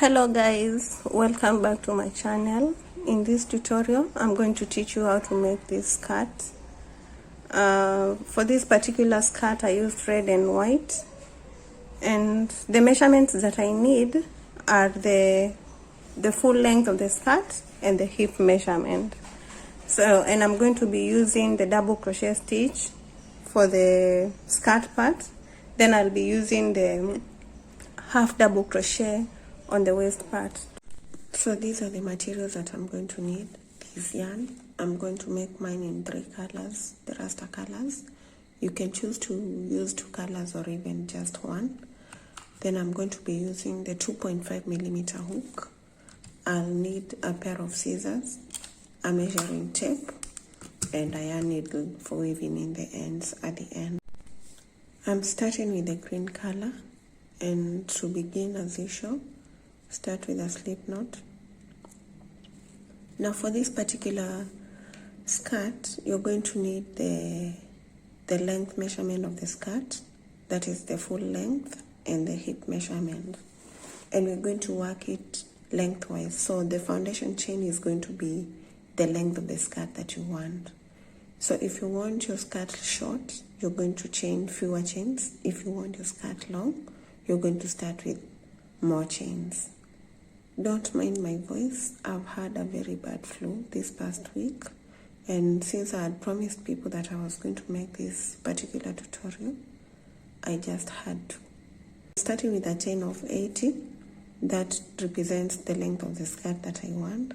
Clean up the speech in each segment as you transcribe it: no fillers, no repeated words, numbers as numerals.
Hello guys, welcome back to my channel. In this tutorial I'm going to teach you how to make this skirt. For this particular skirt I used red and white, and the measurements that I need are the full length of the skirt and the hip measurement. And I'm going to be using the double crochet stitch for the skirt part, then I'll be using the half double crochet on the waist part. So these are the materials that I'm going to need. This yarn, I'm going to make mine in 3 colors, the raster colors. You can choose to use 2 colors or even just 1. Then I'm going to be using the 2.5mm hook. I'll need a pair of scissors, a measuring tape, and a yarn needle for weaving in the ends at the end. I'm starting with the green color, and to begin as usual, start with a slip knot. Now for this particular skirt, you're going to need the length measurement of the skirt, that is the full length, and the hip measurement. And we're going to work it lengthwise. So the foundation chain is going to be the length of the skirt that you want. So if you want your skirt short, you're going to chain fewer chains. If you want your skirt long, you're going to start with more chains. Don't mind my voice. I've had a very bad flu this past week, and since I had promised people that I was going to make this particular tutorial, I just had to. Starting with a chain of 80, that represents the length of the skirt that I want.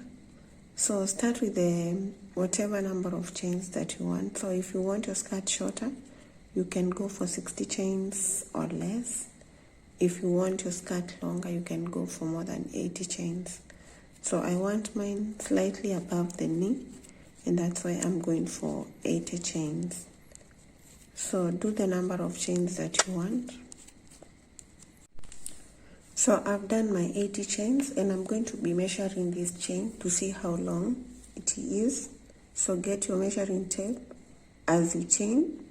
So start with the whatever number of chains that you want. So if you want your skirt shorter, you can go for 60 chains or less. If you want your skirt longer, you can go for more than 80 chains. So I want mine slightly above the knee, and that's why I'm going for 80 chains. So do the number of chains that you want. So I've done my 80 chains, and I'm going to be measuring this chain to see how long it is. So get your measuring tape as you chain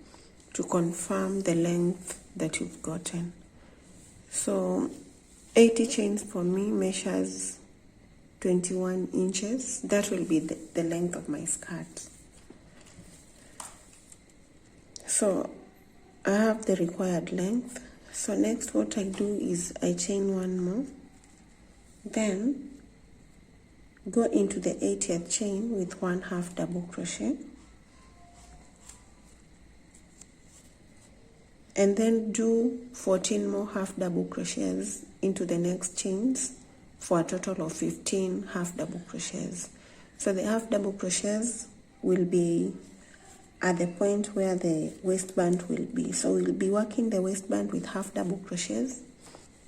to confirm the length that you've gotten. So 80 chains for me measures 21 inches. That will be the length of my skirt. So I have the required length. So next what I do is I chain one more, then go into the 80th chain with 1 half double crochet, and then do 14 more half double crochets into the next chains for a total of 15 half double crochets. So the half double crochets will be at the point where the waistband will be. So we'll be working the waistband with half double crochets,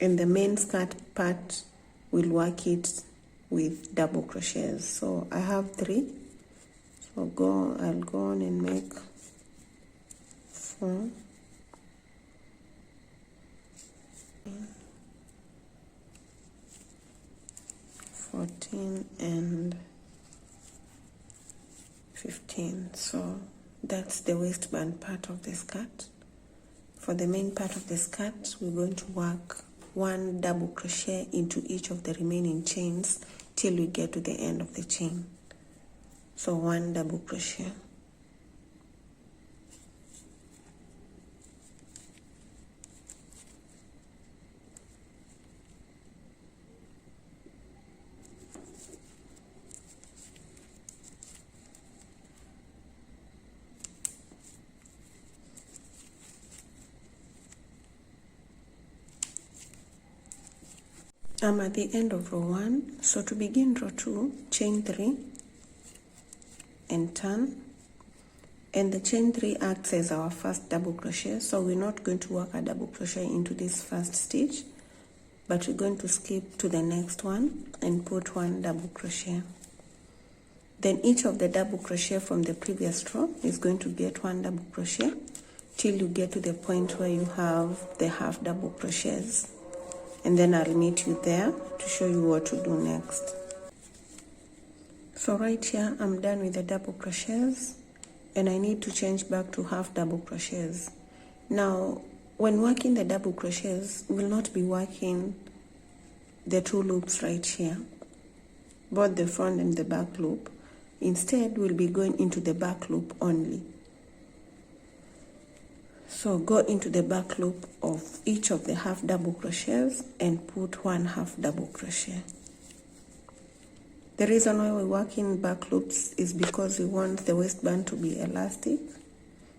and the main skirt part will work it with double crochets. So I have 3. So I'll go on and make 4, 14 and 15. So that's the waistband part of the skirt. For the main part of the skirt, we're going to work 1 double crochet into each of the remaining chains till we get to the end of the chain. So 1 double crochet. I'm at the end of row 1, so to begin row 2, chain 3 and turn, and the chain 3 acts as our first double crochet. So we're not going to work a double crochet into this first stitch, but we're going to skip to the next one and put 1 double crochet. Then each of the double crochet from the previous row is going to get 1 double crochet till you get to the point where you have the half double crochets. And then I'll meet you there to show you what to do next. So right here, I'm done with the double crochets, and I need to change back to half double crochets. Now, when working the double crochets, we'll not be working the two loops right here, both the front and the back loop. Instead, we'll be going into the back loop only. So go into the back loop of each of the half double crochets and put one half double crochet. The reason why we work in back loops is because we want the waistband to be elastic.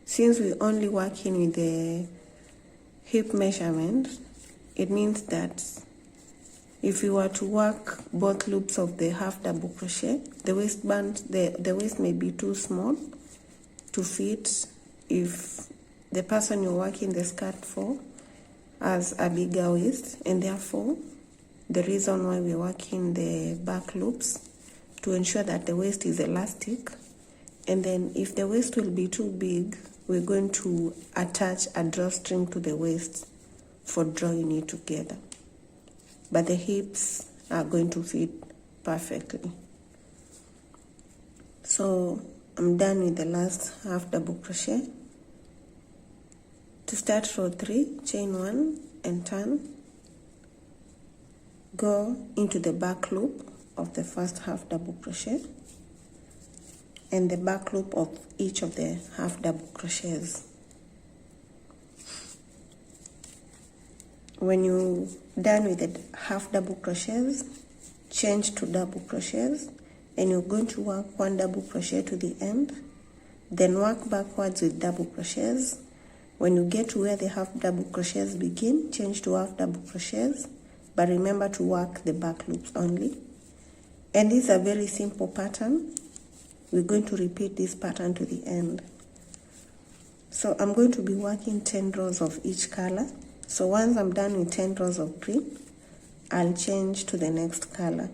Since we're only working with the hip measurement, it means that if you were to work both loops of the half double crochet, the waistband, the waist may be too small to fit if the person you're working the skirt for has a bigger waist, and therefore the reason why we're working the back loops to ensure that the waist is elastic. And then if the waist will be too big, we're going to attach a drawstring to the waist for drawing it together. But the hips are going to fit perfectly. So I'm done with the last half double crochet. To start row 3, chain 1 and turn. Go into the back loop of the first half double crochet and the back loop of each of the half double crochets. When you're done with the half double crochets, change to double crochets, and you're going to work one double crochet to the end, then work backwards with double crochets. When you get to where the half double crochets begin, change to half double crochets, but remember to work the back loops only. And this is a very simple pattern. We're going to repeat this pattern to the end. So I'm going to be working 10 rows of each color. So once I'm done with 10 rows of green, I'll change to the next color.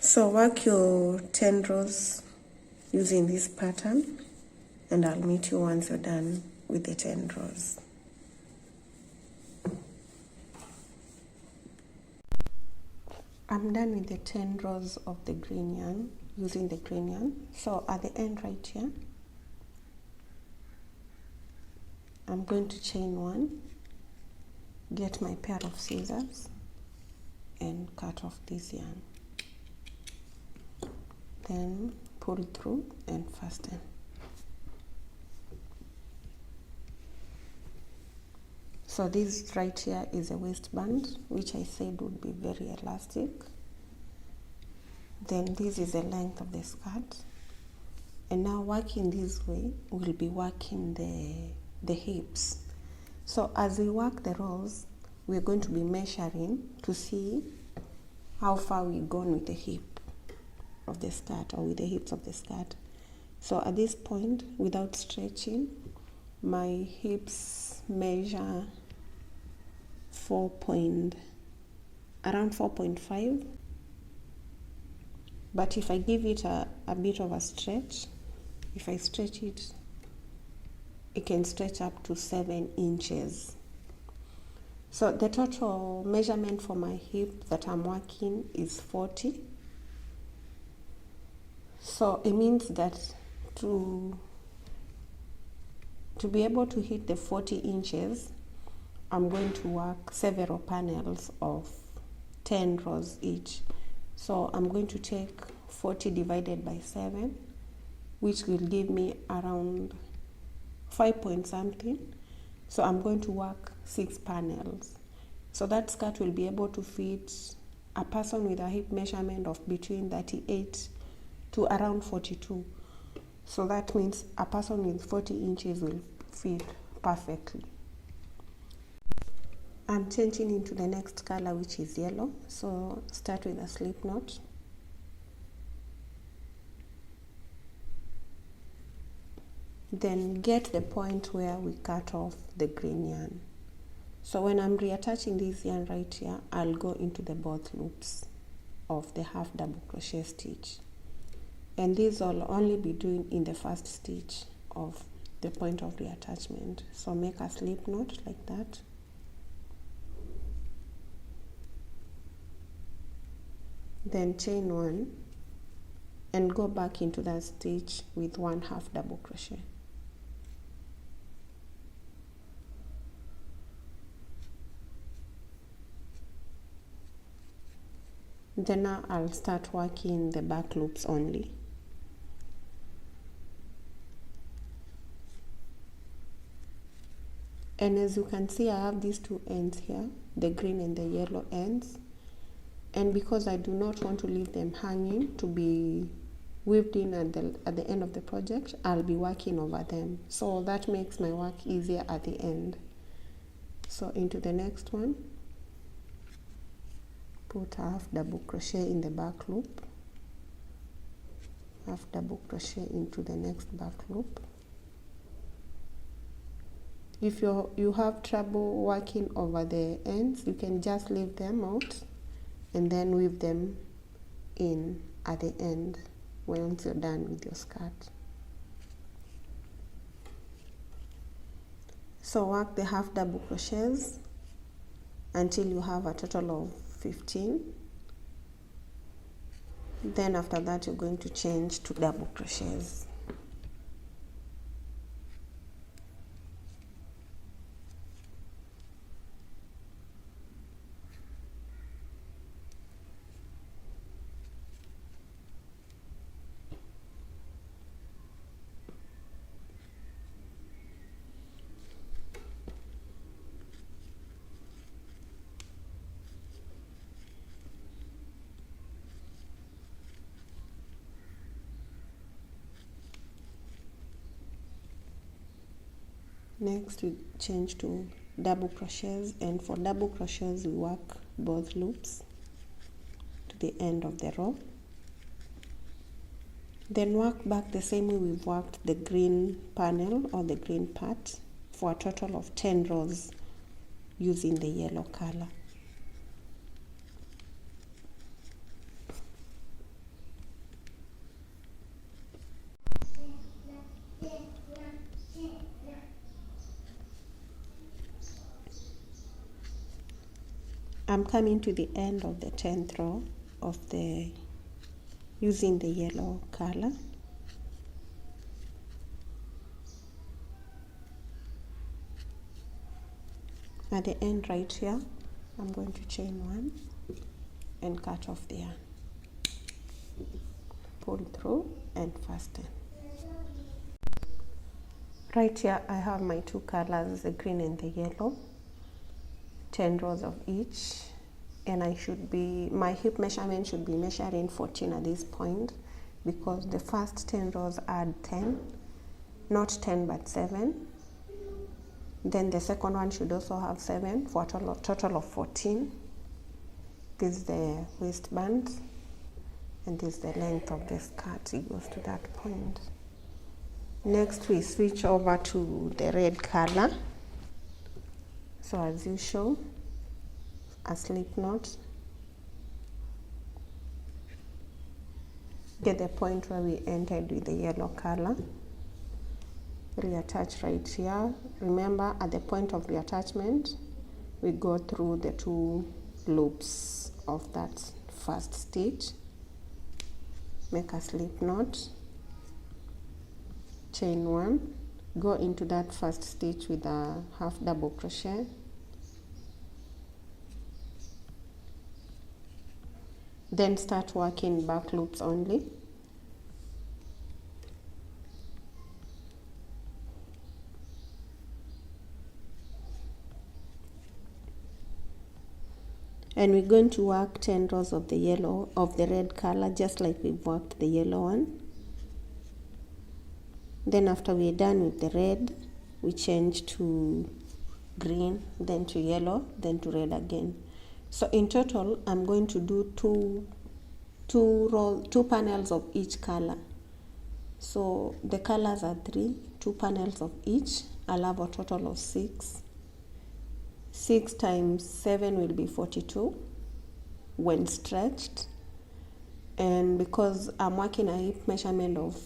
So work your 10 rows using this pattern, and I'll meet you once you're done with the 10 rows. I'm done with the 10 rows of the green yarn using the green yarn. So at the end right here, I'm going to chain 1, get my pair of scissors and cut off this yarn. Then pull through and fasten. So this right here is a waistband, which I said would be very elastic. Then this is the length of the skirt. And now working this way, we'll be working the hips. So as we work the rows, we're going to be measuring to see how far we've gone with the hip of the skirt or with the hips of the skirt. So at this point, without stretching, my hips measure around 4.5, but if I give it a bit of a stretch, if I stretch it, it can stretch up to 7 inches. So the total measurement for my hip that I'm working is 40. So it means that to be able to hit the 40 inches, I'm going to work several panels of 10 rows each. So I'm going to take 40 divided by 7, which will give me around 5 point something. So I'm going to work 6 panels. So that skirt will be able to fit a person with a hip measurement of between 38 to around 42. So that means a person with 40 inches will fit perfectly. I'm changing into the next color, which is yellow. So start with a slip knot. Then get the point where we cut off the green yarn. So when I'm reattaching this yarn right here, I'll go into the both loops of the half double crochet stitch. And this I'll only be doing in the first stitch of the point of reattachment. So make a slip knot like that. Then chain 1 and go back into that stitch with 1 half double crochet. Then now I'll start working the back loops only. And as you can see, I have these two ends here, the green and the yellow ends. And because I do not want to leave them hanging to be weaved in at the end of the project, I'll be working over them. So that makes my work easier at the end. So into the next one, put half double crochet in the back loop, half double crochet into the next back loop. If you have trouble working over the ends, you can just leave them out and then weave them in at the end once you're done with your skirt. So work the half double crochets until you have a total of 15. Then after that, you're going to change to double crochets. Next, we change to double crochets, and for double crochets we work both loops to the end of the row. Then work back the same way we've worked the green panel or the green part for a total of 10 rows using the yellow color. I'm coming to the end of the 10th row of using the yellow color. At the end right here, I'm going to chain one and cut off the yarn. Pull through and fasten. Right here I have my two colors, the green and the yellow, 10 rows of each, and my hip measurement should be measuring 14 at this point, because the first 10 rows add 10, not 10 but 7. Then the second one should also have 7 for a total of 14. This is the waistband and this is the length of the skirt. It goes to that point. Next we switch over to the red color. So as usual, a slip knot. Get the point where we entered with the yellow color. Reattach right here. Remember, at the point of reattachment, we go through the 2 loops of that first stitch. Make a slip knot, chain 1, go into that first stitch with a half double crochet, then start working back loops only. And we're going to work 10 rows of the red color, just like we've worked the yellow one. Then after we're done with the red, we change to green, then to yellow, then to red again. So in total, I'm going to do two panels of each color. So the colors are 3, 2 panels of each. I'll have a total of 6. 6 times 7 will be 42 when stretched. And because I'm working a hip measurement of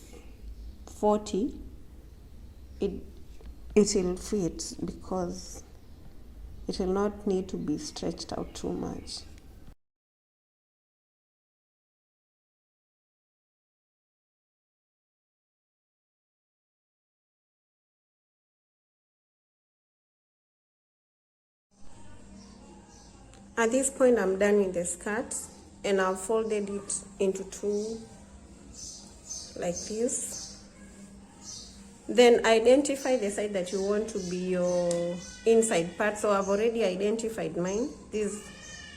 40, it will fit, because it will not need to be stretched out too much. At this point, I'm done with the skirt. and I've folded it into two like this. Then identify the side that you want to be your inside part. So I've already identified mine. This is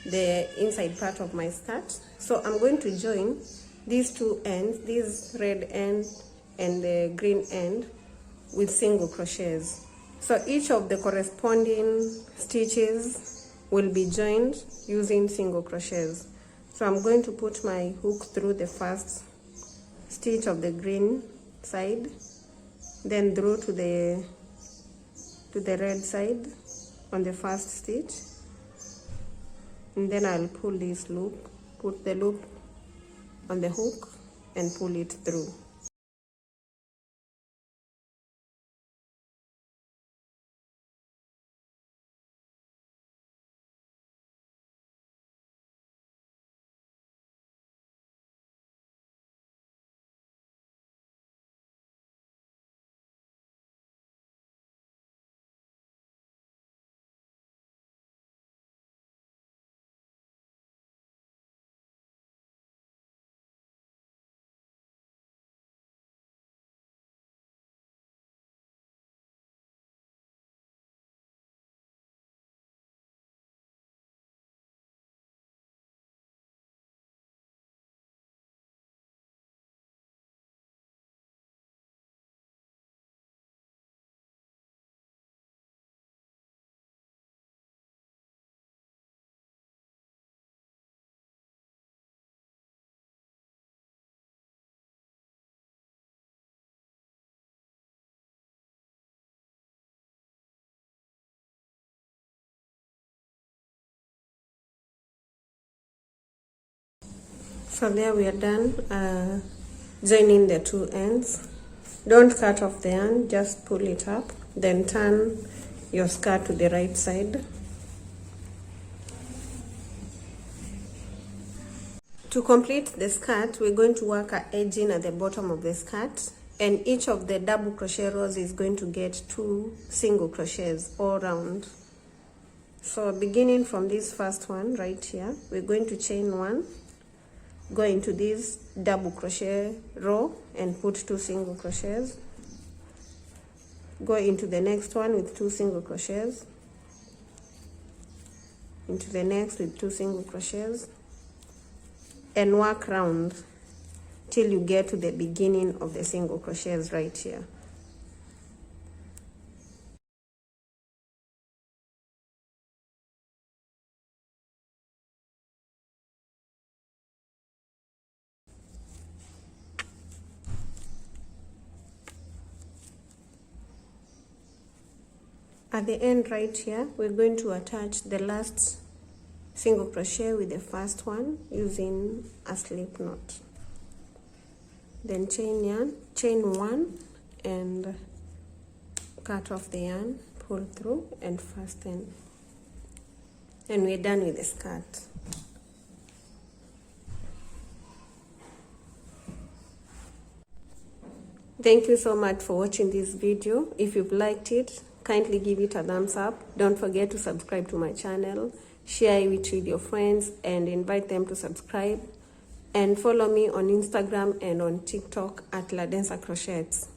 the inside part of my skirt. So I'm going to join these two ends, this red end and the green end, with single crochets. So each of the corresponding stitches will be joined using single crochets. So I'm going to put my hook through the first stitch of the green side, then through to the red side on the first stitch, and then I'll pull this loop, put the loop on the hook and pull it through. So there we are done joining the two ends. Don't cut off the yarn, just pull it up, then turn your skirt to the right side. To complete the skirt, we're going to work our edging at the bottom of the skirt, and each of the double crochet rows is going to get 2 single crochets all round. So beginning from this first one right here, we're going to chain 1, go into this double crochet row and put 2 single crochets, go into the next one with 2 single crochets, into the next with 2 single crochets, and work round till you get to the beginning of the single crochets right here. At the end right here, we're going to attach the last single crochet with the first one using a slip knot. Then chain 1 and cut off the yarn, pull through and fasten. And we're done with the skirt. Thank you so much for watching this video. If you've liked it, kindly give it a thumbs up. Don't forget to subscribe to my channel, share it with your friends and invite them to subscribe, and follow me on Instagram and on TikTok at ladensercrotchets.